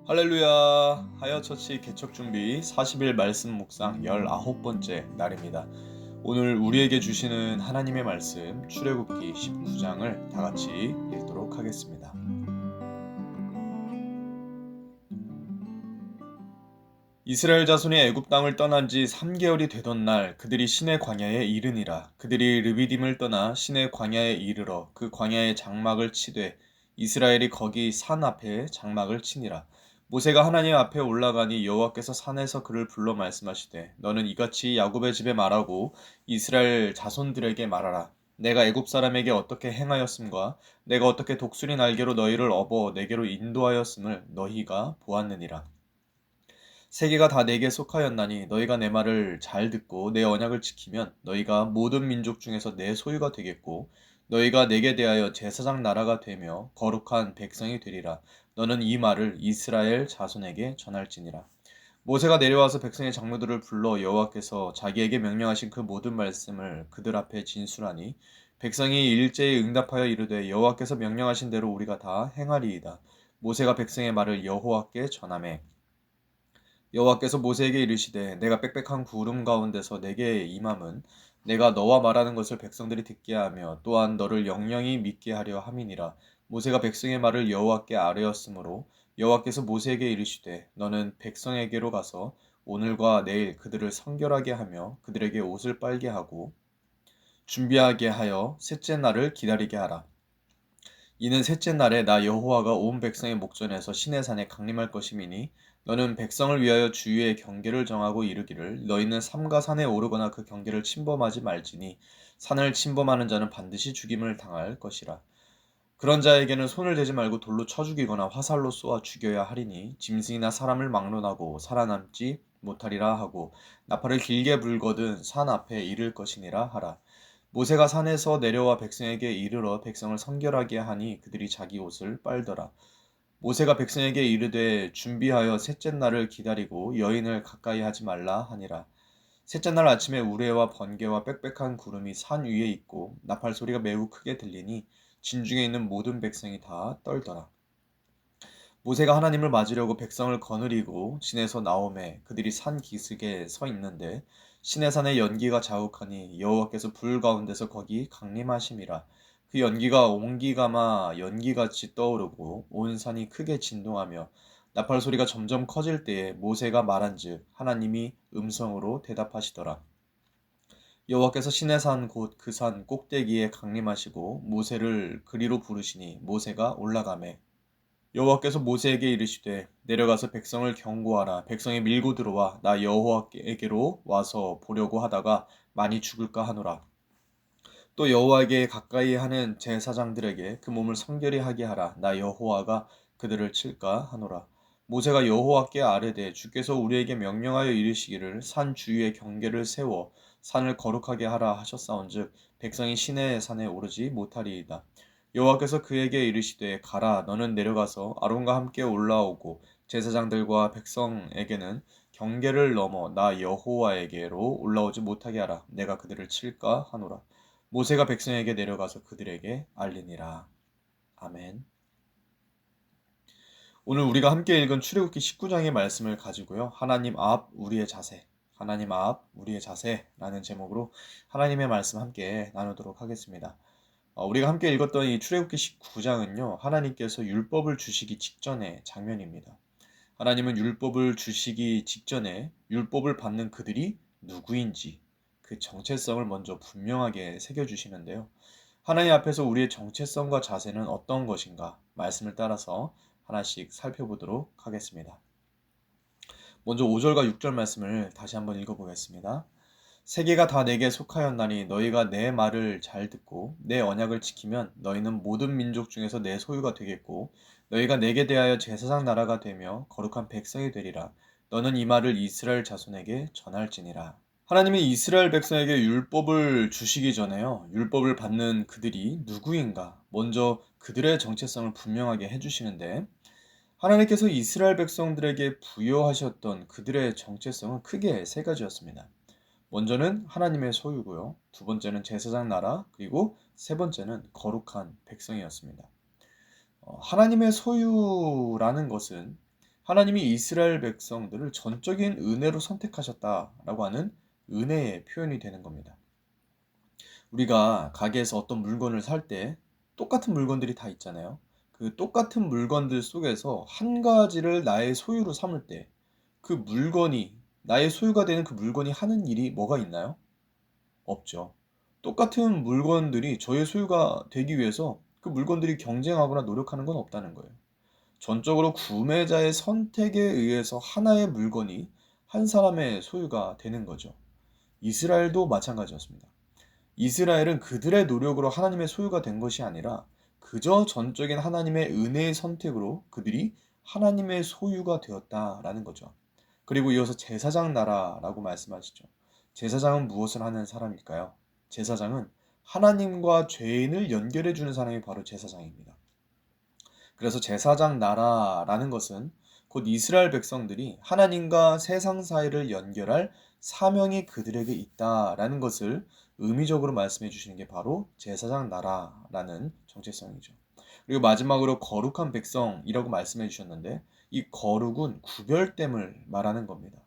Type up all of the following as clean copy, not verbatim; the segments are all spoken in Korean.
할렐루야. 하여처치 개척 준비 40일 말씀 묵상 19번째 날입니다. 오늘 우리에게 주시는 하나님의 말씀 출애굽기 19장을 다 같이 읽도록 하겠습니다. 이스라엘 자손이 애굽 땅을 떠난 지 3개월이 되던 날 그들이 시내 광야에 이르니라. 그들이 르비딤을 떠나 시내 광야에 이르러 그 광야에 장막을 치되 이스라엘이 거기 산 앞에 장막을 치니라. 모세가 하나님 앞에 올라가니 여호와께서 산에서 그를 불러 말씀하시되 너는 이같이 야곱의 집에 말하고 이스라엘 자손들에게 말하라. 내가 애굽 사람에게 어떻게 행하였음과 내가 어떻게 독수리 날개로 너희를 업어 내게로 인도하였음을 너희가 보았느니라. 세계가 다 내게 속하였나니 너희가 내 말을 잘 듣고 내 언약을 지키면 너희가 모든 민족 중에서 내 소유가 되겠고 너희가 내게 대하여 제사장 나라가 되며 거룩한 백성이 되리라. 너는 이 말을 이스라엘 자손에게 전할지니라. 모세가 내려와서 백성의 장로들을 불러 여호와께서 자기에게 명령하신 그 모든 말씀을 그들 앞에 진술하니 백성이 일제히 응답하여 이르되 여호와께서 명령하신 대로 우리가 다 행하리이다. 모세가 백성의 말을 여호와께 전하매 여호와께서 모세에게 이르시되 내가 빽빽한 구름 가운데서 내게 임함은 내가 너와 말하는 것을 백성들이 듣게 하며 또한 너를 영영히 믿게 하려 함이니라. 모세가 백성의 말을 여호와께 아뢰었으므로 여호와께서 모세에게 이르시되 너는 백성에게로 가서 오늘과 내일 그들을 성결하게 하며 그들에게 옷을 빨게 하고 준비하게 하여 셋째 날을 기다리게 하라. 이는 셋째 날에 나 여호와가 온 백성의 목전에서 시내산에 강림할 것임이니 너는 백성을 위하여 주위의 경계를 정하고 이르기를 너희는 삼가 산에 오르거나 그 경계를 침범하지 말지니 산을 침범하는 자는 반드시 죽임을 당할 것이라. 그런 자에게는 손을 대지 말고 돌로 쳐 죽이거나 화살로 쏘아 죽여야 하리니 짐승이나 사람을 막론하고 살아남지 못하리라 하고 나팔을 길게 불거든 산 앞에 이를 것이니라 하라. 모세가 산에서 내려와 백성에게 이르러 백성을 성결하게 하니 그들이 자기 옷을 빨더라. 모세가 백성에게 이르되 준비하여 셋째 날을 기다리고 여인을 가까이 하지 말라 하니라. 셋째 날 아침에 우레와 번개와 빽빽한 구름이 산 위에 있고 나팔 소리가 매우 크게 들리니 진중에 있는 모든 백성이 다 떨더라. 모세가 하나님을 맞으려고 백성을 거느리고 진에서 나오매 그들이 산 기슭에 서 있는데 시내산의 연기가 자욱하니 여호와께서 불 가운데서 거기 강림하심이라. 그 연기가 옹기가마 연기같이 떠오르고 온 산이 크게 진동하며 나팔 소리가 점점 커질 때에 모세가 말한즉 하나님이 음성으로 대답하시더라. 여호와께서 시내산 곧 그 산 꼭대기에 강림하시고 모세를 그리로 부르시니 모세가 올라가매 여호와께서 모세에게 이르시되 내려가서 백성을 경고하라. 백성이 밀고 들어와 나 여호와에게로 와서 보려고 하다가 많이 죽을까 하노라. 또 여호와에게 가까이 하는 제사장들에게 그 몸을 성결히 하게 하라. 나 여호와가 그들을 칠까 하노라. 모세가 여호와께 아뢰되 주께서 우리에게 명령하여 이르시기를 산 주위에 경계를 세워 산을 거룩하게 하라 하셨사온즉 백성이 시내 산에 오르지 못하리이다. 여호와께서 그에게 이르시되 가라 너는 내려가서 아론과 함께 올라오고 제사장들과 백성에게는 경계를 넘어 나 여호와에게로 올라오지 못하게 하라. 내가 그들을 칠까 하노라. 모세가 백성에게 내려가서 그들에게 알리니라. 아멘. 오늘 우리가 함께 읽은 출애굽기 19장의 말씀을 가지고요. 하나님 앞 우리의 자세, 하나님 앞 우리의 자세라는 제목으로 하나님의 말씀 함께 나누도록 하겠습니다. 우리가 함께 읽었던 이 출애굽기 19장은요. 하나님께서 율법을 주시기 직전의 장면입니다. 하나님은 율법을 주시기 직전에 율법을 받는 그들이 누구인지 그 정체성을 먼저 분명하게 새겨주시는데요. 하나님 앞에서 우리의 정체성과 자세는 어떤 것인가 말씀을 따라서 하나씩 살펴보도록 하겠습니다. 먼저 5절과 6절 말씀을 다시 한번 읽어보겠습니다. 세계가 다 내게 속하였나니 너희가 내 말을 잘 듣고 내 언약을 지키면 너희는 모든 민족 중에서 내 소유가 되겠고 너희가 내게 대하여 제사장 나라가 되며 거룩한 백성이 되리라. 너는 이 말을 이스라엘 자손에게 전할지니라. 하나님이 이스라엘 백성에게 율법을 주시기 전에요. 율법을 받는 그들이 누구인가? 먼저 그들의 정체성을 분명하게 해주시는데 하나님께서 이스라엘 백성들에게 부여하셨던 그들의 정체성은 크게 세 가지였습니다. 먼저는 하나님의 소유고요. 두 번째는 제사장 나라, 그리고 세 번째는 거룩한 백성이었습니다. 하나님의 소유라는 것은 하나님이 이스라엘 백성들을 전적인 은혜로 선택하셨다라고 하는 은혜의 표현이 되는 겁니다. 우리가 가게에서 어떤 물건을 살 때 똑같은 물건들이 다 있잖아요. 그 똑같은 물건들 속에서 한 가지를 나의 소유로 삼을 때 그 물건이 나의 소유가 되는 그 물건이 하는 일이 뭐가 있나요? 없죠. 똑같은 물건들이 저의 소유가 되기 위해서 그 물건들이 경쟁하거나 노력하는 건 없다는 거예요. 전적으로 구매자의 선택에 의해서 하나의 물건이 한 사람의 소유가 되는 거죠. 이스라엘도 마찬가지였습니다. 이스라엘은 그들의 노력으로 하나님의 소유가 된 것이 아니라 그저 전적인 하나님의 은혜의 선택으로 그들이 하나님의 소유가 되었다라는 거죠. 그리고 이어서 제사장 나라라고 말씀하시죠. 제사장은 무엇을 하는 사람일까요? 제사장은 하나님과 죄인을 연결해 주는 사람이 바로 제사장입니다. 그래서 제사장 나라라는 것은 곧 이스라엘 백성들이 하나님과 세상 사이를 연결할 사명이 그들에게 있다라는 것을 의미적으로 말씀해 주시는 게 바로 제사장 나라라는 정체성이죠. 그리고 마지막으로 거룩한 백성이라고 말씀해 주셨는데 이 거룩은 구별됨을 말하는 겁니다.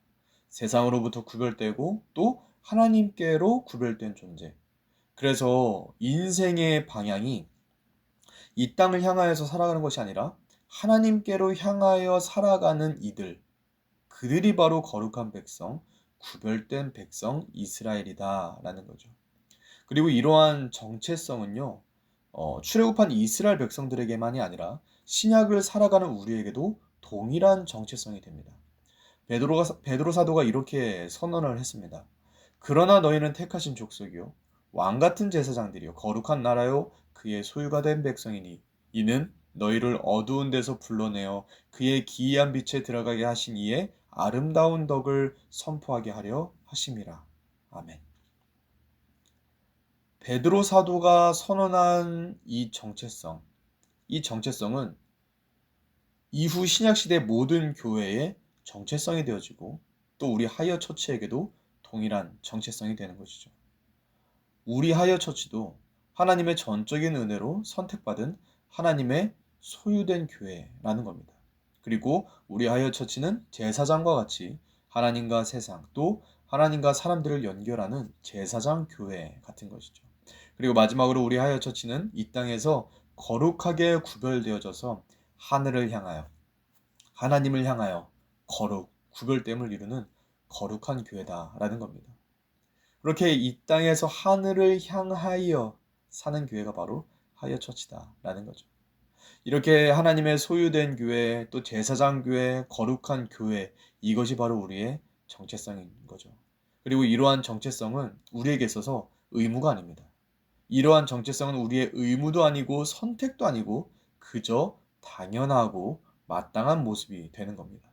세상으로부터 구별되고 또 하나님께로 구별된 존재. 그래서 인생의 방향이 이 땅을 향하여서 살아가는 것이 아니라 하나님께로 향하여 살아가는 이들, 그들이 바로 거룩한 백성, 구별된 백성 이스라엘이다라는 거죠. 그리고 이러한 정체성은요, 출애굽한 이스라엘 백성들에게만이 아니라 신약을 살아가는 우리에게도 동일한 정체성이 됩니다. 베드로 사도가 이렇게 선언을 했습니다. 그러나 너희는 택하신 족속이요 왕 같은 제사장들이요 거룩한 나라요 그의 소유가 된 백성이니 이는 너희를 어두운 데서 불러내어 그의 기이한 빛에 들어가게 하신 이의 아름다운 덕을 선포하게 하려 하심이라. 아멘. 베드로 사도가 선언한 이 정체성은 이후 신약시대 모든 교회의 정체성이 되어지고 또 우리 하이어 처치에게도 동일한 정체성이 되는 것이죠. 우리 하이어 처치도 하나님의 전적인 은혜로 선택받은 하나님의 소유된 교회라는 겁니다. 그리고 우리 하이어 처치는 제사장과 같이 하나님과 세상 또 하나님과 사람들을 연결하는 제사장 교회 같은 것이죠. 그리고 마지막으로 우리 하이어 처치는 이 땅에서 거룩하게 구별되어져서 하늘을 향하여 하나님을 향하여 구별됨을 이루는 거룩한 교회다라는 겁니다. 그렇게 이 땅에서 하늘을 향하여 사는 교회가 바로 하이어 처치다라는 거죠. 이렇게 하나님의 소유된 교회, 또 제사장 교회, 거룩한 교회, 이것이 바로 우리의 정체성인 거죠. 그리고 이러한 정체성은 우리에게 있어서 의무가 아닙니다. 이러한 정체성은 우리의 의무도 아니고 선택도 아니고 그저 당연하고 마땅한 모습이 되는 겁니다.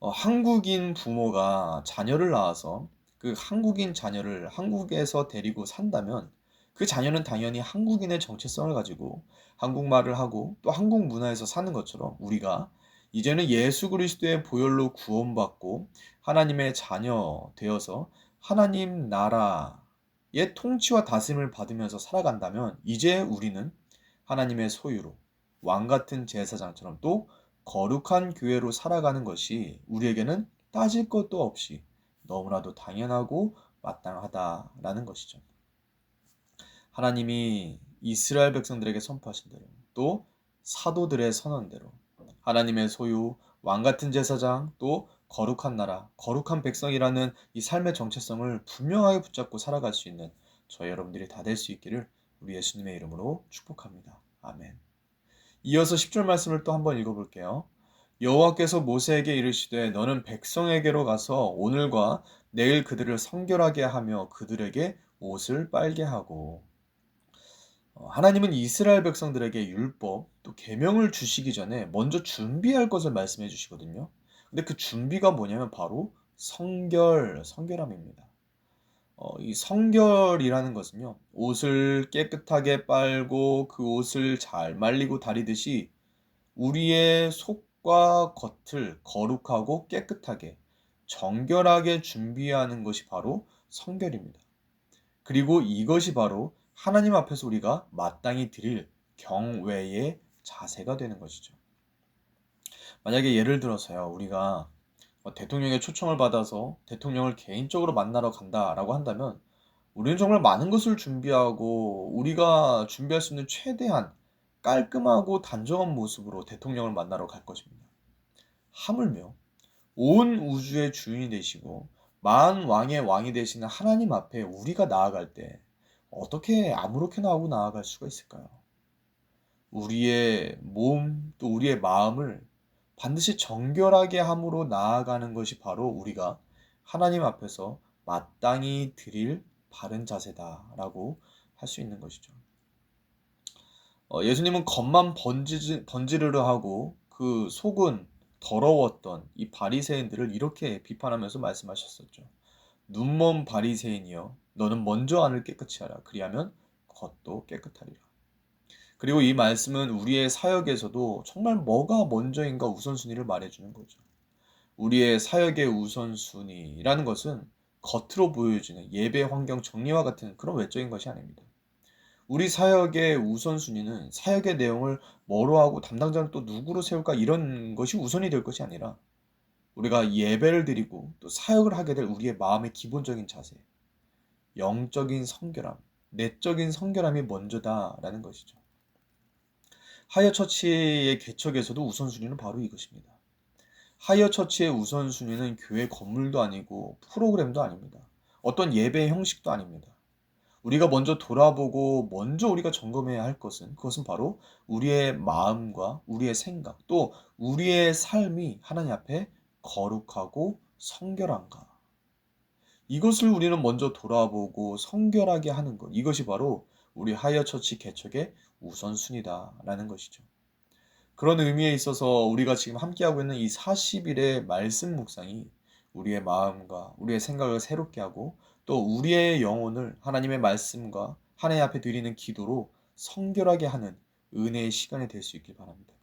한국인 부모가 자녀를 낳아서 그 한국인 자녀를 한국에서 데리고 산다면 그 자녀는 당연히 한국인의 정체성을 가지고 한국말을 하고 또 한국 문화에서 사는 것처럼 우리가 이제는 예수 그리스도의 보혈로 구원받고 하나님의 자녀 되어서 하나님 나라의 통치와 다스림을 받으면서 살아간다면 이제 우리는 하나님의 소유로 왕 같은 제사장처럼 또 거룩한 교회로 살아가는 것이 우리에게는 따질 것도 없이 너무나도 당연하고 마땅하다라는 것이죠. 하나님이 이스라엘 백성들에게 선포하신 대로 또 사도들의 선언대로 하나님의 소유, 왕 같은 제사장, 또 거룩한 나라, 거룩한 백성이라는 이 삶의 정체성을 분명하게 붙잡고 살아갈 수 있는 저희 여러분들이 다 될 수 있기를 우리 예수님의 이름으로 축복합니다. 아멘. 이어서 10절 말씀을 또 한번 읽어볼게요. 여호와께서 모세에게 이르시되 너는 백성에게로 가서 오늘과 내일 그들을 성결하게 하며 그들에게 옷을 빨게 하고 하나님은 이스라엘 백성들에게 율법 또 계명을 주시기 전에 먼저 준비할 것을 말씀해 주시거든요. 근데 그 준비가 뭐냐면 바로 성결함입니다. 이 성결이라는 것은요, 옷을 깨끗하게 빨고 그 옷을 잘 말리고 다리듯이 우리의 속과 겉을 거룩하고 깨끗하게 정결하게 준비하는 것이 바로 성결입니다. 그리고 이것이 바로 하나님 앞에서 우리가 마땅히 드릴 경외의 자세가 되는 것이죠. 만약에 예를 들어서요, 우리가 대통령의 초청을 받아서 대통령을 개인적으로 만나러 간다라고 한다면 우리는 정말 많은 것을 준비하고 우리가 준비할 수 있는 최대한 깔끔하고 단정한 모습으로 대통령을 만나러 갈 것입니다. 하물며 온 우주의 주인이 되시고 만 왕의 왕이 되시는 하나님 앞에 우리가 나아갈 때 어떻게 아무렇게나 하고 나아갈 수가 있을까요? 우리의 몸 또 우리의 마음을 반드시 정결하게 함으로 나아가는 것이 바로 우리가 하나님 앞에서 마땅히 드릴 바른 자세다라고 할 수 있는 것이죠. 예수님은 겉만 번지르르 하고 그 속은 더러웠던 이 바리새인들을 이렇게 비판하면서 말씀하셨었죠. 눈먼 바리새인이여 너는 먼저 안을 깨끗이 하라. 그리하면 겉도 깨끗하리라. 그리고 이 말씀은 우리의 사역에서도 정말 뭐가 먼저인가 우선순위를 말해주는 거죠. 우리의 사역의 우선순위라는 것은 겉으로 보여지는 예배 환경 정리와 같은 그런 외적인 것이 아닙니다. 우리 사역의 우선순위는 사역의 내용을 뭐로 하고 담당자를 또 누구로 세울까 이런 것이 우선이 될 것이 아니라 우리가 예배를 드리고 또 사역을 하게 될 우리의 마음의 기본적인 자세, 영적인 성결함, 내적인 성결함이 먼저다라는 것이죠. 하이어 처치의 개척에서도 우선순위는 바로 이것입니다. 하이어 처치의 우선순위는 교회 건물도 아니고 프로그램도 아닙니다. 어떤 예배 형식도 아닙니다. 우리가 먼저 돌아보고 먼저 우리가 점검해야 할 것은 그것은 바로 우리의 마음과 우리의 생각 또 우리의 삶이 하나님 앞에 거룩하고 성결한가. 이것을 우리는 먼저 돌아보고 성결하게 하는 것. 이것이 바로 우리 하이어 처치 개척의 우선순위다라는 것이죠. 그런 의미에 있어서 우리가 지금 함께하고 있는 이 40일의 말씀 묵상이 우리의 마음과 우리의 생각을 새롭게 하고 또 우리의 영혼을 하나님의 말씀과 하나님 앞에 드리는 기도로 성결하게 하는 은혜의 시간이 될 수 있길 바랍니다.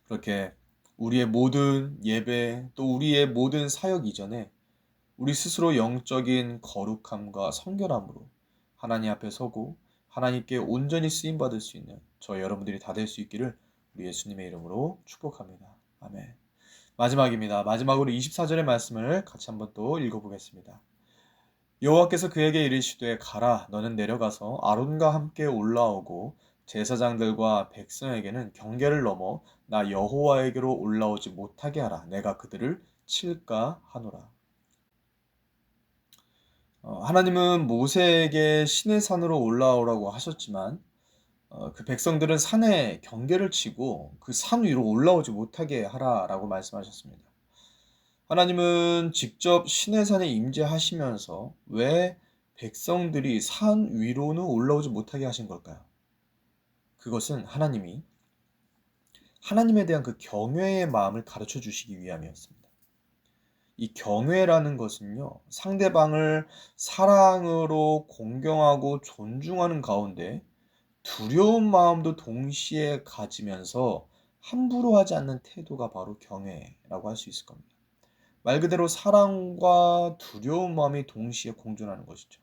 그렇게 우리의 모든 예배 또 우리의 모든 사역 이전에 우리 스스로 영적인 거룩함과 성결함으로 하나님 앞에 서고 하나님께 온전히 쓰임받을 수 있는 저 여러분들이 다 될 수 있기를 우리 예수님의 이름으로 축복합니다. 아멘. 마지막입니다. 마지막으로 24절의 말씀을 같이 한번 또 읽어보겠습니다. 여호와께서 그에게 이르시되 가라 너는 내려가서 아론과 함께 올라오고 제사장들과 백성에게는 경계를 넘어 나 여호와에게로 올라오지 못하게 하라. 내가 그들을 칠까 하노라. 하나님은 모세에게 시내 산으로 올라오라고 하셨지만 그 백성들은 산에 경계를 치고 그 산 위로 올라오지 못하게 하라라고 말씀하셨습니다. 하나님은 직접 시내산에 임재하시면서 왜 백성들이 산 위로는 올라오지 못하게 하신 걸까요? 그것은 하나님이 하나님에 대한 그 경외의 마음을 가르쳐 주시기 위함이었습니다. 이 경외라는 것은요, 상대방을 사랑으로 공경하고 존중하는 가운데 두려운 마음도 동시에 가지면서 함부로 하지 않는 태도가 바로 경외라고 할 수 있을 겁니다. 말 그대로 사랑과 두려운 마음이 동시에 공존하는 것이죠.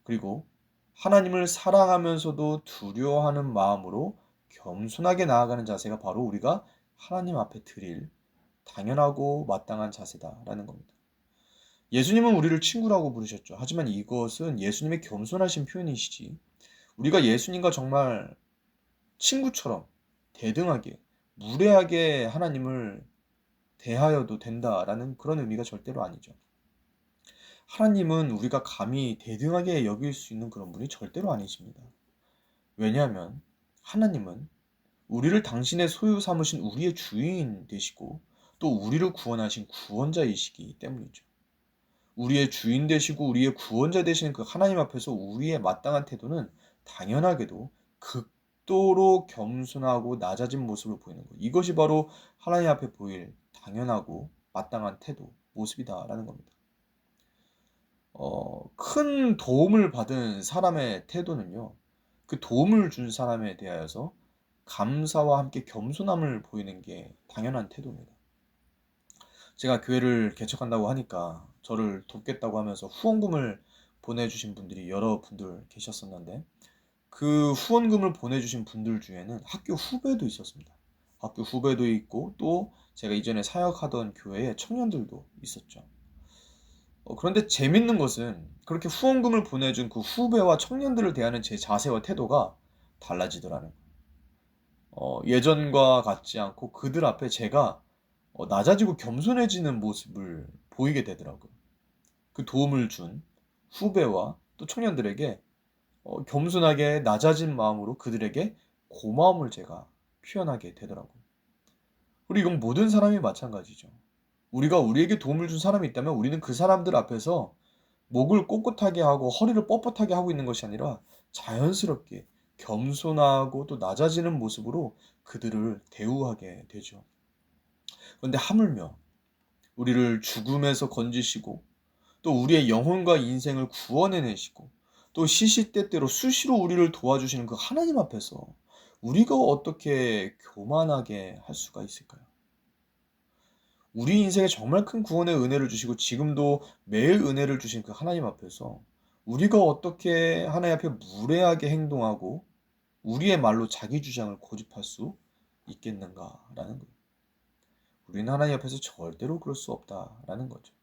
그리고 하나님을 사랑하면서도 두려워하는 마음으로 겸손하게 나아가는 자세가 바로 우리가 하나님 앞에 드릴 당연하고 마땅한 자세다라는 겁니다. 예수님은 우리를 친구라고 부르셨죠. 하지만 이것은 예수님의 겸손하신 표현이시지 우리가 예수님과 정말 친구처럼 대등하게 무례하게 하나님을 대하여도 된다라는 그런 의미가 절대로 아니죠. 하나님은 우리가 감히 대등하게 여길 수 있는 그런 분이 절대로 아니십니다. 왜냐하면 하나님은 우리를 당신의 소유 삼으신 우리의 주인 되시고 또 우리를 구원하신 구원자이시기 때문이죠. 우리의 주인 되시고 우리의 구원자 되시는 그 하나님 앞에서 우리의 마땅한 태도는 당연하게도 극도로 겸손하고 낮아진 모습을 보이는 것. 이것이 바로 하나님 앞에 보일 당연하고 마땅한 태도, 모습이다라는 겁니다. 큰 도움을 받은 사람의 태도는요, 그 도움을 준 사람에 대하여서 감사와 함께 겸손함을 보이는 게 당연한 태도입니다. 제가 교회를 개척한다고 하니까 저를 돕겠다고 하면서 후원금을 보내주신 분들이 여러 분들 계셨었는데 그 후원금을 보내주신 분들 중에는 학교 후배도 있었습니다. 학교 후배도 있고 또 제가 이전에 사역하던 교회에 청년들도 있었죠. 그런데 재밌는 것은 그렇게 후원금을 보내준 그 후배와 청년들을 대하는 제 자세와 태도가 달라지더라는 거예요. 예전과 같지 않고 그들 앞에 제가 낮아지고 겸손해지는 모습을 보이게 되더라고요. 그 도움을 준 후배와 또 청년들에게 겸손하게 낮아진 마음으로 그들에게 고마움을 제가 표현하게 되더라고요. 그리고 이건 모든 사람이 마찬가지죠. 우리가 우리에게 도움을 준 사람이 있다면 우리는 그 사람들 앞에서 목을 꼿꼿하게 하고 허리를 뻣뻣하게 하고 있는 것이 아니라 자연스럽게 겸손하고 또 낮아지는 모습으로 그들을 대우하게 되죠. 그런데 하물며 우리를 죽음에서 건지시고 또 우리의 영혼과 인생을 구원해내시고 또 시시때때로 수시로 우리를 도와주시는 그 하나님 앞에서 우리가 어떻게 교만하게 할 수가 있을까요? 우리 인생에 정말 큰 구원의 은혜를 주시고 지금도 매일 은혜를 주신 그 하나님 앞에서 우리가 어떻게 하나님 앞에 무례하게 행동하고 우리의 말로 자기 주장을 고집할 수 있겠는가라는 거예요. 우리는 하나님 앞에서 절대로 그럴 수 없다라는 거죠.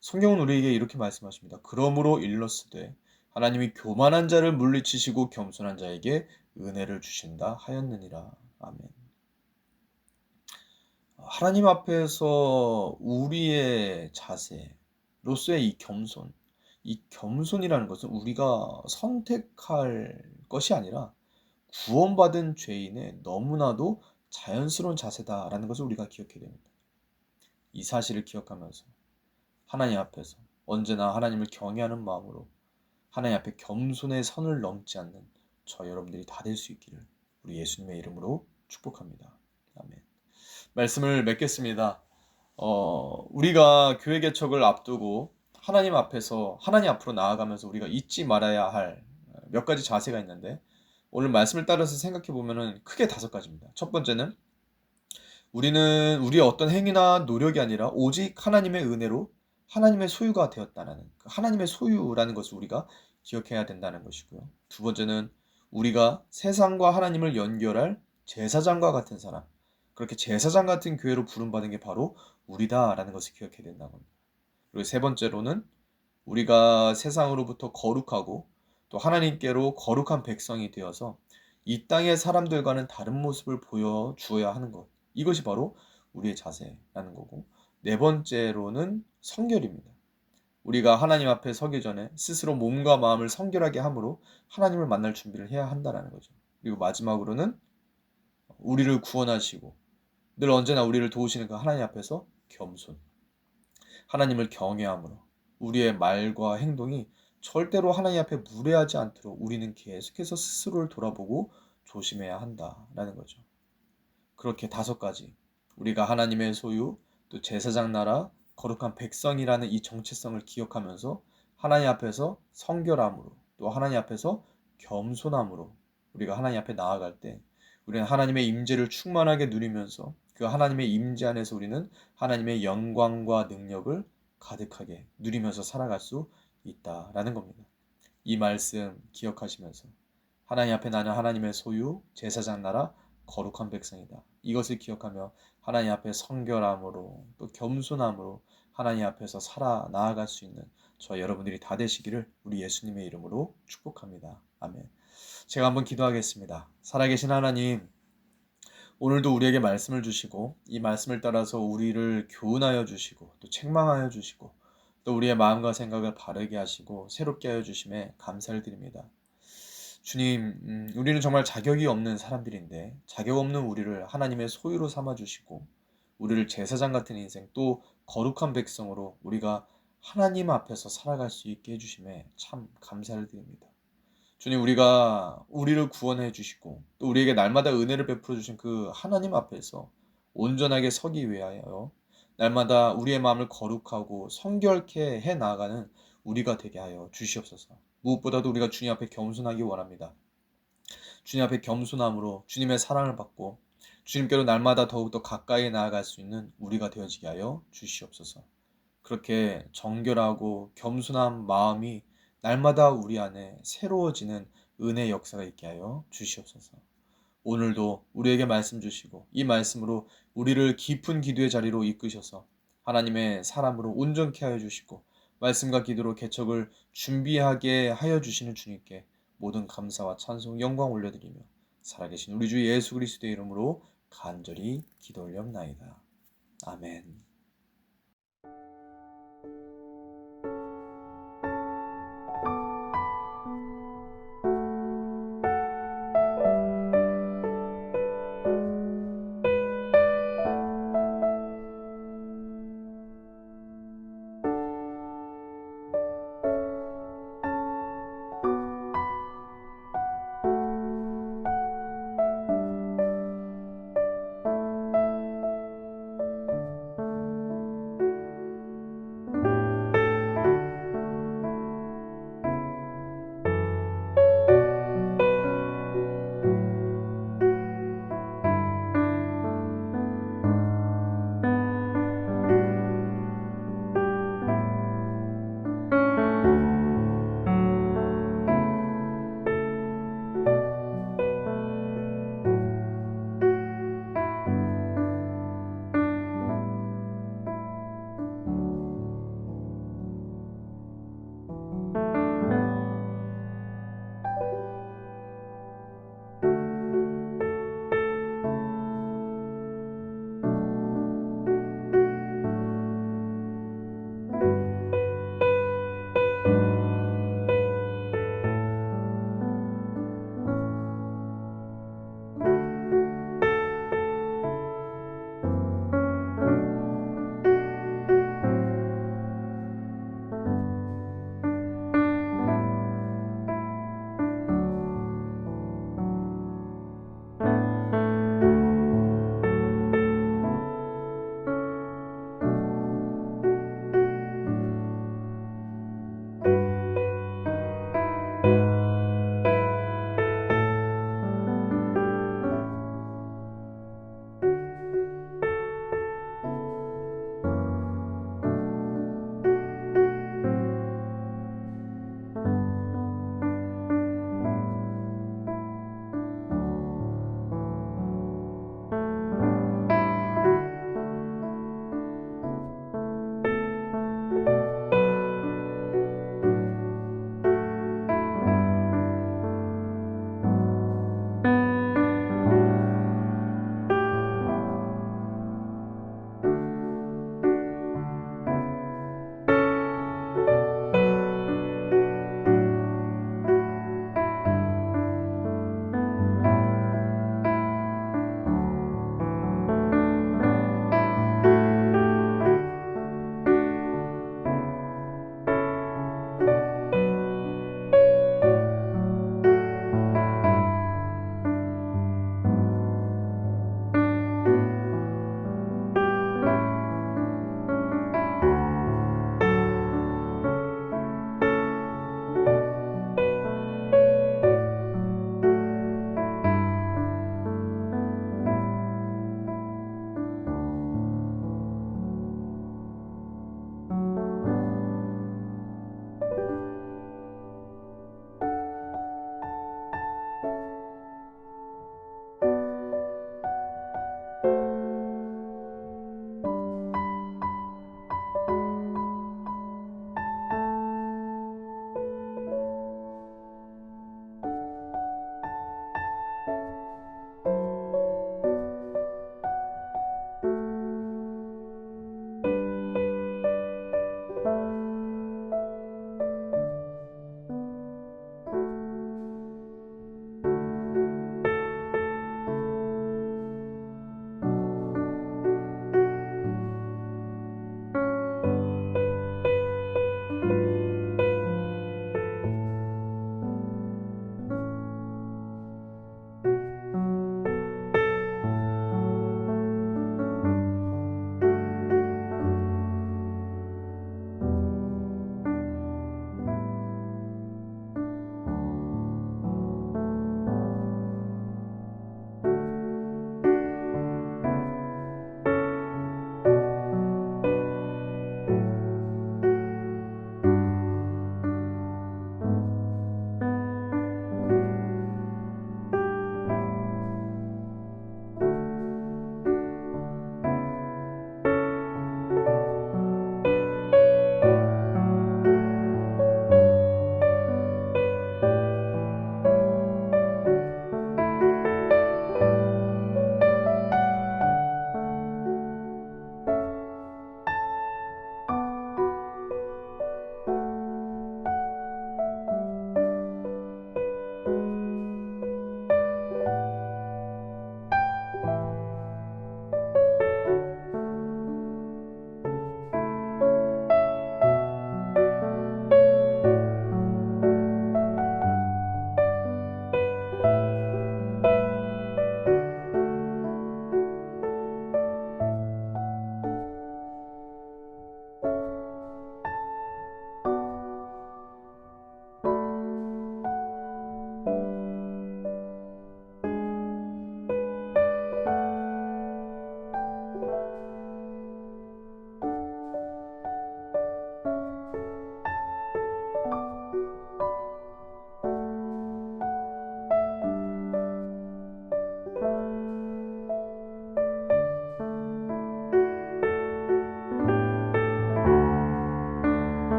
성경은 우리에게 이렇게 말씀하십니다. 그러므로 일렀으되 하나님이 교만한 자를 물리치시고 겸손한 자에게 은혜를 주신다 하였느니라. 아멘. 하나님 앞에서 우리의 자세로서의 이 겸손이라는 것은 우리가 선택할 것이 아니라 구원받은 죄인의 너무나도 자연스러운 자세다라는 것을 우리가 기억해야 됩니다. 이 사실을 기억하면서 하나님 앞에서 언제나 하나님을 경외하는 마음으로 하나님 앞에 겸손의 선을 넘지 않는 저 여러분들이 다 될 수 있기를 우리 예수님의 이름으로 축복합니다. 아멘. 말씀을 맺겠습니다. 우리가 교회 개척을 앞두고 하나님 앞에서 하나님 앞으로 나아가면서 우리가 잊지 말아야 할 몇 가지 자세가 있는데 오늘 말씀을 따라서 생각해 보면은 크게 5가지입니다. 첫 번째는 우리는 우리의 어떤 행위나 노력이 아니라 오직 하나님의 은혜로 하나님의 소유가 되었다는 하나님의 소유라는 것을 우리가 기억해야 된다는 것이고요. 두 번째는 우리가 세상과 하나님을 연결할 제사장과 같은 사람, 그렇게 제사장 같은 교회로 부름받은 게 바로 우리다라는 것을 기억해야 된다는 겁니다. 그리고 세 번째로는 우리가 세상으로부터 거룩하고 또 하나님께로 거룩한 백성이 되어서 이 땅의 사람들과는 다른 모습을 보여주어야 하는 것. 이것이 바로 우리의 자세라는 거고, 네 번째로는 성결입니다. 우리가 하나님 앞에 서기 전에 스스로 몸과 마음을 성결하게 함으로 하나님을 만날 준비를 해야 한다는 거죠. 그리고 마지막으로는 우리를 구원하시고 늘 언제나 우리를 도우시는 그 하나님 앞에서 겸손, 하나님을 경외함으로 우리의 말과 행동이 절대로 하나님 앞에 무례하지 않도록 우리는 계속해서 스스로를 돌아보고 조심해야 한다라는 거죠. 그렇게 5가지 우리가 하나님의 소유, 또 제사장 나라, 거룩한 백성이라는 이 정체성을 기억하면서 하나님 앞에서 성결함으로 또 하나님 앞에서 겸손함으로 우리가 하나님 앞에 나아갈 때 우리는 하나님의 임재를 충만하게 누리면서 그 하나님의 임재 안에서 우리는 하나님의 영광과 능력을 가득하게 누리면서 살아갈 수 있다라는 겁니다. 이 말씀 기억하시면서 하나님 앞에 나는 하나님의 소유, 제사장 나라, 거룩한 백성이다. 이것을 기억하며 하나님 앞에 성결함으로 또 겸손함으로 하나님 앞에서 살아 나아갈 수 있는 저 여러분들이 다 되시기를 우리 예수님의 이름으로 축복합니다. 아멘. 제가 한번 기도하겠습니다. 살아계신 하나님, 오늘도 우리에게 말씀을 주시고 이 말씀을 따라서 우리를 교훈하여 주시고 또 책망하여 주시고 또 우리의 마음과 생각을 바르게 하시고 새롭게 하여 주심에 감사를 드립니다. 주님, 우리는 정말 자격이 없는 사람들인데 자격 없는 우리를 하나님의 소유로 삼아주시고 우리를 제사장 같은 인생 또 거룩한 백성으로 우리가 하나님 앞에서 살아갈 수 있게 해주심에 참 감사를 드립니다. 주님, 우리가 우리를 구원해 주시고 또 우리에게 날마다 은혜를 베풀어 주신 그 하나님 앞에서 온전하게 서기 위하여 날마다 우리의 마음을 거룩하고 성결케 해 나가는 우리가 되게 하여 주시옵소서. 무엇보다도 우리가 주님 앞에 겸손하기 원합니다. 주님 앞에 겸손함으로 주님의 사랑을 받고 주님께로 날마다 더욱더 가까이 나아갈 수 있는 우리가 되어지게 하여 주시옵소서. 그렇게 정결하고 겸손한 마음이 날마다 우리 안에 새로워지는 은혜 역사가 있게 하여 주시옵소서. 오늘도 우리에게 말씀 주시고 이 말씀으로 우리를 깊은 기도의 자리로 이끄셔서 하나님의 사람으로 온전케 하여 주시고 말씀과 기도로 개척을 준비하게 하여 주시는 주님께 모든 감사와 찬송, 영광 올려드리며 살아계신 우리 주 예수 그리스도의 이름으로 간절히 기도 올렸나이다. 아멘.